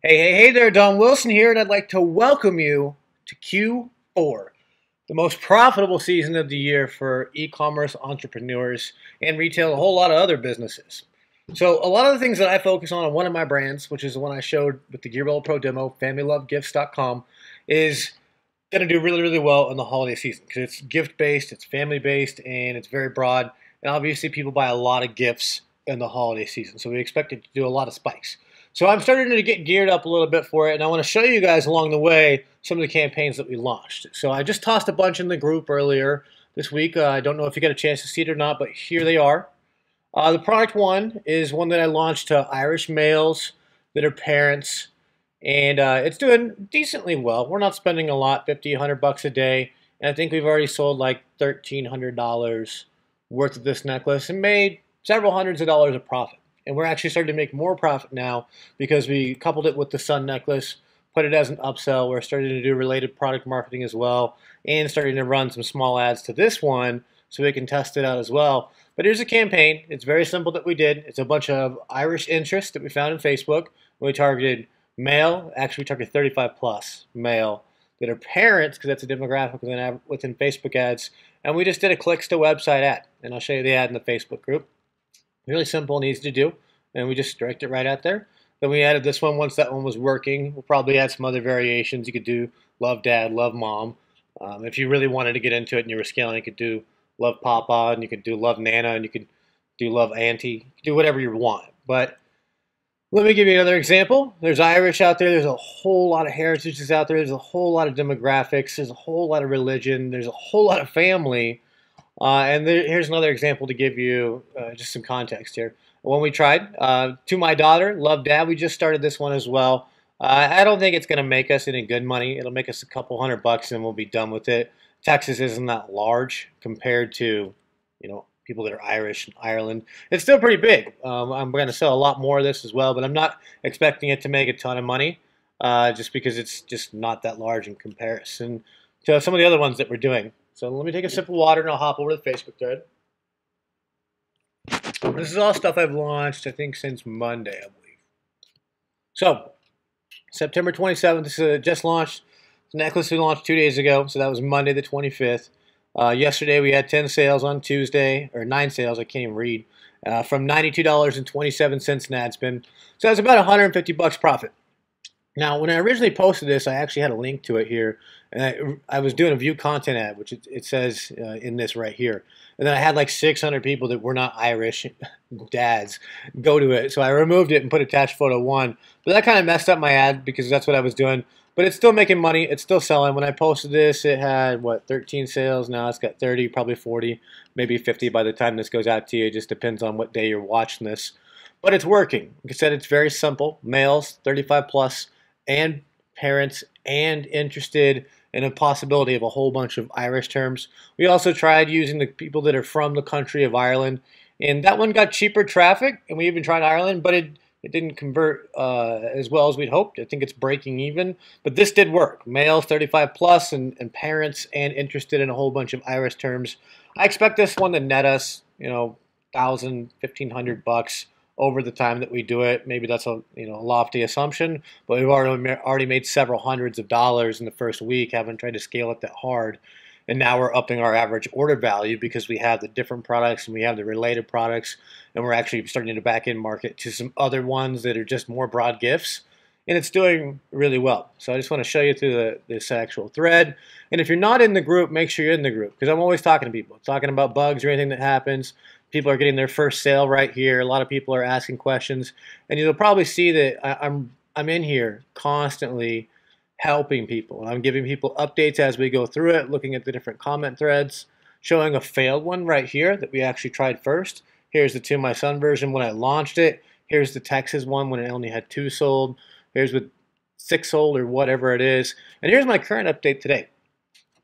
Hey there, Don Wilson here, and I'd like to welcome you to Q4, the most profitable season of the year for e-commerce entrepreneurs and retail, a whole lot of other businesses. So a lot of the things that I focus on one of my brands, which is the one I showed with the Gearbell Pro demo, FamilyLoveGifts.com, is going to do really, really well in the holiday season because it's gift-based, it's family-based, and it's very broad. And obviously people buy a lot of gifts in the holiday season, so we expect it to do a lot of spikes. So I'm starting to get geared up a little bit for it, and I want to show you guys along the way some of the campaigns that we launched. So I just tossed a bunch in the group earlier this week. I don't know if you got a chance to see it or not, but here they are. The product one is one that I launched to Irish males that are parents, and it's doing decently well. We're not spending a lot, 50, 100 bucks a day, and I think we've already sold like $1,300 worth of this necklace and made several hundreds of dollars of profit. And we're actually starting to make more profit now because we coupled it with the sun necklace, put it as an upsell. We're starting to do related product marketing as well, and starting to run some small ads to this one so we can test it out as well. But here's a campaign. It's very simple that we did. It's a bunch of Irish interest that we found in Facebook. We targeted male, actually we targeted 35 plus male that are parents because that's a demographic within Facebook ads. And we just did a clicks to website ad. And I'll show you the ad in the Facebook group. Really simple and easy to do, and we just direct it right out there. Then we added this one once that one was working. We'll probably add some other variations. You could do love dad, love mom. If you really wanted to get into it and you were scaling, you could do love papa, and you could do love nana, and you could do love auntie. You could do whatever you want. But let me give you another example. There's Irish out there. There's a whole lot of heritages out there. There's a whole lot of demographics. There's a whole lot of religion. There's a whole lot of family. Here's another example to give you just some context here. When we tried, to my daughter, love dad, we just started this one as well. I don't think it's going to make us any good money. It'll make us a couple $100 and we'll be done with it. Texas isn't that large compared to, people that are Irish in Ireland. It's still pretty big. I'm going to sell a lot more of this as well, but I'm not expecting it to make a ton of money just because it's just not that large in comparison to some of the other ones that we're doing. So let me take a sip of water and I'll hop over to the Facebook thread. This is all stuff I've launched, I think, since Monday, I believe. So, September 27th, this is just launched. The necklace we launched 2 days ago, so that was Monday the 25th. Yesterday we had 10 sales on Tuesday, or 9 sales, I can't even read, from $92.27 in ad spend. So that's about 150 bucks profit. Now, when I originally posted this, I actually had a link to it here, and I was doing a view content ad, which it says in this right here. And then I had like 600 people that were not Irish dads go to it, so I removed it and put attached photo 1. But that kind of messed up my ad because that's what I was doing. But it's still making money. It's still selling. When I posted this, it had, 13 sales. Now it's got 30, probably 40, maybe 50 by the time this goes out to you. It just depends on what day you're watching this. But it's working. Like I said, it's very simple. Males, 35 plus, and parents, and interested in a possibility of a whole bunch of Irish terms. We also tried using the people that are from the country of Ireland, and that one got cheaper traffic, and we even tried Ireland, but it didn't convert as well as we'd hoped. I think it's breaking even, but this did work. Males 35 plus and parents and interested in a whole bunch of Irish terms. I expect this one to net us, 1,000, 1,500 bucks over the time that we do it. Maybe that's a lofty assumption, but we've already made several hundreds of dollars in the first week. Haven't tried to scale it that hard, and now we're upping our average order value because we have the different products and we have the related products, and we're actually starting to back in market to some other ones that are just more broad gifts, and it's doing really well. So I just want to show you through this actual thread. And if you're not in the group, make sure you're in the group because I'm always talking to people, talking about bugs or anything that happens. People are getting their first sale right here. A lot of people are asking questions, and you'll probably see that I'm in here constantly helping people. I'm giving people updates as we go through it, looking at the different comment threads, showing a failed one right here that we actually tried first. Here's the To My Son version when I launched it. Here's the Texas one when it only had 2 sold. Here's with 6 sold or whatever it is. And here's my current update today.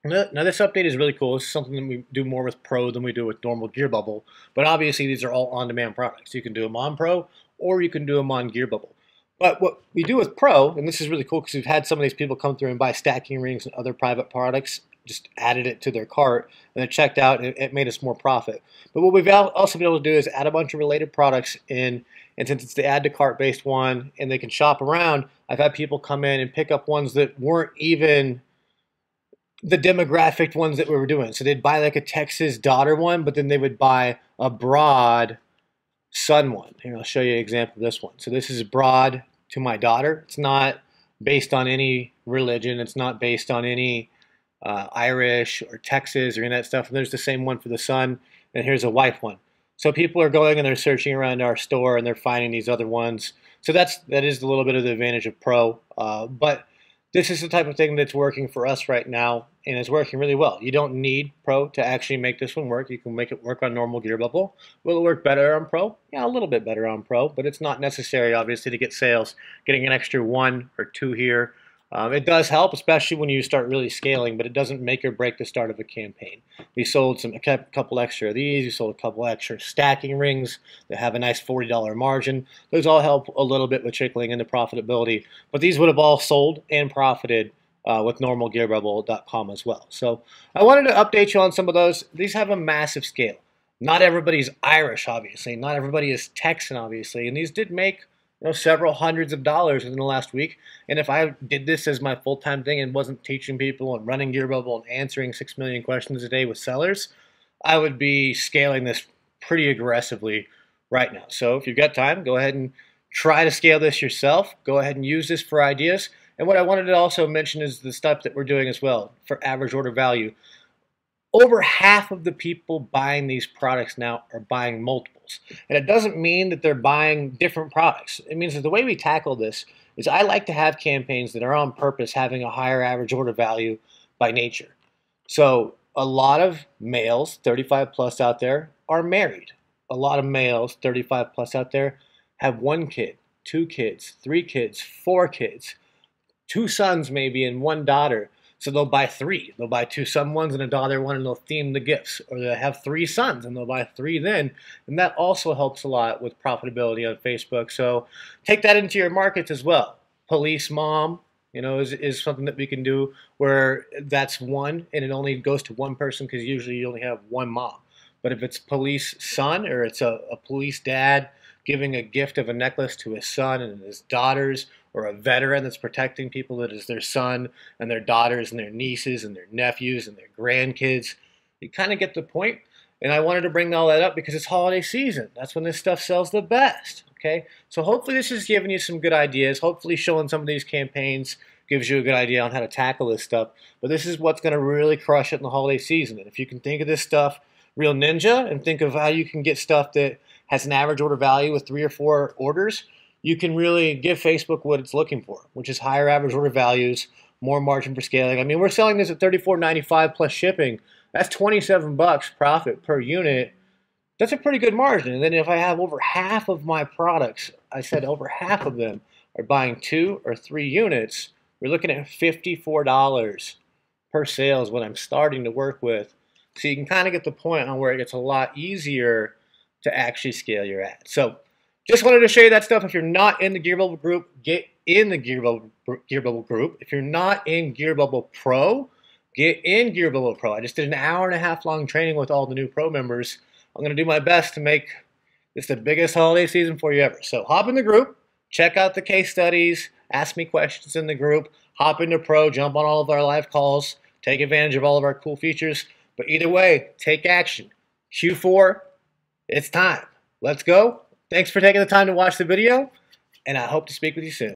Now this update is really cool. This is something that we do more with Pro than we do with normal Gear Bubble. But obviously these are all on-demand products. You can do them on Pro or you can do them on Gear Bubble. But what we do with Pro, and this is really cool because we've had some of these people come through and buy stacking rings and other private products, just added it to their cart, and then checked out, and it made us more profit. But what we've also been able to do is add a bunch of related products in And since it's the add to cart based one and they can shop around, I've had people come in and pick up ones that weren't even the demographic ones that we were doing. So they'd buy like a Texas daughter one, but then they would buy a broad son one. Here, I'll show you an example of this one. So this is broad to my daughter. It's not based on any religion. It's not based on any Irish or Texas or any of that stuff. And there's the same one for the son. And here's a wife one. So people are going and they're searching around our store and they're finding these other ones. So that is a little bit of the advantage of Pro. But this is the type of thing that's working for us right now, and it's working really well. You don't need Pro to actually make this one work. You can make it work on normal gear bubble. Will it work better on Pro? Yeah, a little bit better on Pro, but it's not necessary, obviously, to get sales. Getting an extra 1 or 2 here. It does help, especially when you start really scaling, but it doesn't make or break the start of a campaign. We sold a couple extra of these. We sold a couple extra stacking rings that have a nice $40 margin. Those all help a little bit with trickling into profitability, but these would have all sold and profited with normalgearbubble.com as well. So I wanted to update you on some of those. These have a massive scale. Not everybody's Irish, obviously. Not everybody is Texan, obviously. And these did make several hundreds of dollars in the last week. And if I did this as my full-time thing and wasn't teaching people and running Gear Bubble and answering 6 million questions a day with sellers, I would be scaling this pretty aggressively right now. So if you've got time, go ahead and try to scale this yourself. Go ahead and use this for ideas. And what I wanted to also mention is the stuff that we're doing as well for average order value. Over half of the people buying these products now are buying multiples. And it doesn't mean that they're buying different products. It means that the way we tackle this is I like to have campaigns that are on purpose having a higher average order value by nature. So a lot of males, 35 plus out there, are married. A lot of males, 35 plus out there, have 1 kid, 2 kids, 3 kids, 4 kids, 2 sons maybe, and 1 daughter. So they'll buy 3. They'll buy 2 son ones and a daughter one, and they'll theme the gifts. Or they'll have 3 sons, and they'll buy 3 then. And that also helps a lot with profitability on Facebook. So take that into your markets as well. Police mom, is something that we can do where that's 1, and it only goes to 1 person because usually you only have 1 mom. But if it's police son or it's a police dad giving a gift of a necklace to his son and his daughters, or a veteran that's protecting people that is their son and their daughters and their nieces and their nephews and their grandkids. You kind of get the point. And I wanted to bring all that up because it's holiday season. That's when this stuff sells the best. Okay? So hopefully this is giving you some good ideas. Hopefully showing some of these campaigns gives you a good idea on how to tackle this stuff. But this is what's going to really crush it in the holiday season. And if you can think of this stuff real ninja and think of how you can get stuff that has an average order value with 3 or 4 orders, you can really give Facebook what it's looking for, which is higher average order values, more margin for scaling. I mean, we're selling this at $34.95 plus shipping. That's $27 profit per unit. That's a pretty good margin. And then if I have over half of my products, I said over half of them are buying 2 or 3 units, we're looking at $54 per sale is what I'm starting to work with. So you can kind of get the point on where it gets a lot easier to actually scale your ad. So just wanted to show you that stuff. If you're not in the Gear Bubble group, get in the Gear Bubble group. If you're not in Gear Bubble Pro, get in Gear Bubble Pro. I just did an hour-and-a-half long training with all the new Pro members. I'm going to do my best to make this the biggest holiday season for you ever. So hop in the group, check out the case studies, ask me questions in the group, hop into Pro, jump on all of our live calls, take advantage of all of our cool features. But either way, take action. Q4, it's time. Let's go. Thanks for taking the time to watch the video, and I hope to speak with you soon.